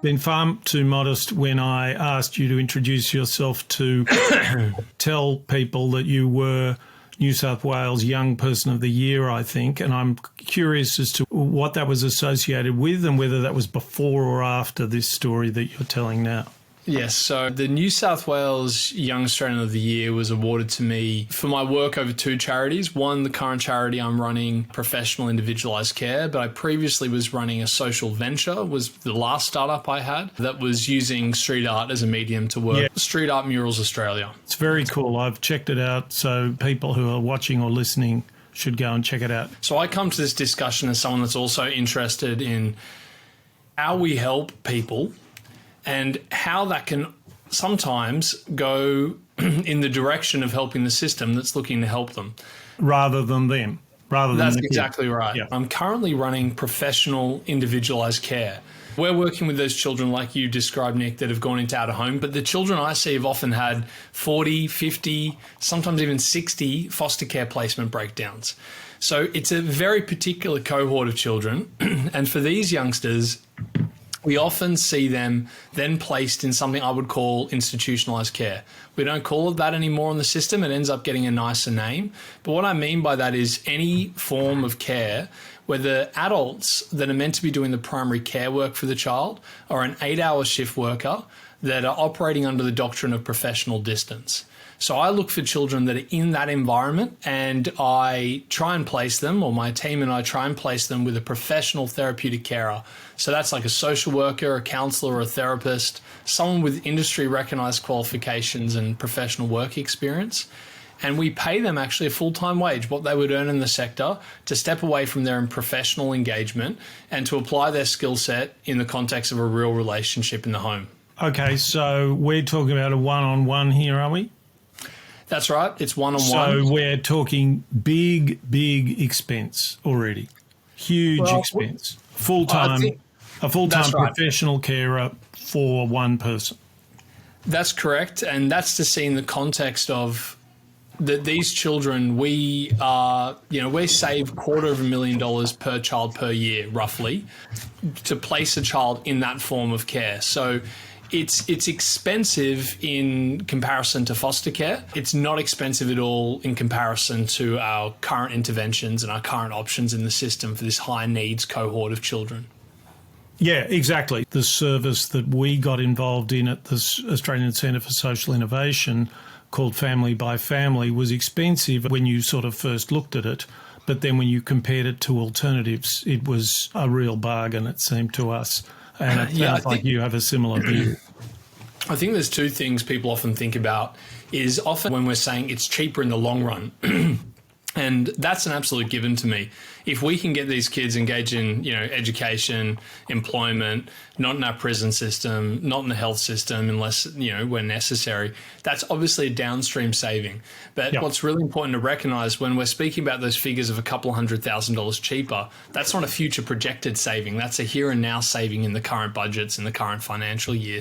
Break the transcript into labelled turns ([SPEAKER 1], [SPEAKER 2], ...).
[SPEAKER 1] been far too modest when I asked you to introduce yourself to tell people that you were New South Wales Young Person of the Year, I think, and I'm curious as to what that was associated with and whether that was before or after this story that you're telling now.
[SPEAKER 2] Yes, so the New South Wales Young Australian of the Year was awarded to me for my work over two charities. One, the current charity I'm running, Professional Individualised Care, but I previously was running a social venture, was the last startup I had, that was using street art as a medium to work. Yeah. Street Art Murals Australia.
[SPEAKER 1] It's very cool. I've checked it out, so people who are watching or listening should go and check it out.
[SPEAKER 2] So I come to this discussion as someone that's also interested in how we help people and how that can sometimes go in the direction of helping the system that's looking to help them.
[SPEAKER 1] Rather than them.
[SPEAKER 2] That's exactly right. Yeah. I'm currently running Professional Individualised Care. We're working with those children like you described, Nick, that have gone into out of home, but the children I see have often had 40, 50, sometimes even 60 foster care placement breakdowns. So it's a very particular cohort of children. And for these youngsters, we often see them then placed in something I would call institutionalised care. We don't call it that anymore in the system. It ends up getting a nicer name. But what I mean by that is any form of care where the adults that are meant to be doing the primary care work for the child are an 8-hour shift worker that are operating under the doctrine of professional distance. So I look for children that are in that environment and I try and place them, or my team and I try and place them with a professional therapeutic carer. So that's like a social worker, a counsellor, or a therapist, someone with industry recognised qualifications and professional work experience. And we pay them actually a full-time wage, what they would earn in the sector, to step away from their professional engagement and to apply their skill set in the context of a real relationship in the home.
[SPEAKER 1] Okay, so we're talking about a one-on-one here, are we?
[SPEAKER 2] That's right. It's one-on-one.
[SPEAKER 1] So we're talking big expense already. Huge expense. A full-time professional carer for one person.
[SPEAKER 2] That's correct. And that's to see in the context of that these children, we save $250,000 per child per year, roughly, to place a child in that form of care. So it's expensive in comparison to foster care. It's not expensive at all in comparison to our current interventions and our current options in the system for this high needs cohort of children.
[SPEAKER 1] Yeah, exactly. The service that we got involved in at the Australian Centre for Social Innovation, called Family by Family, was expensive when you sort of first looked at it. But then when you compared it to alternatives, it was a real bargain, it seemed to us. And it sounds like you have a similar view.
[SPEAKER 2] I think there's two things people often think about is often when we're saying it's cheaper in the long run. And that's an absolute given to me. If we can get these kids engaged in, education, employment, not in our prison system, not in the health system, unless, when necessary, that's obviously a downstream saving. But What's really important to recognize when we're speaking about those figures of a couple $100,000 cheaper, that's not a future projected saving. That's a here and now saving in the current budgets in the current financial year.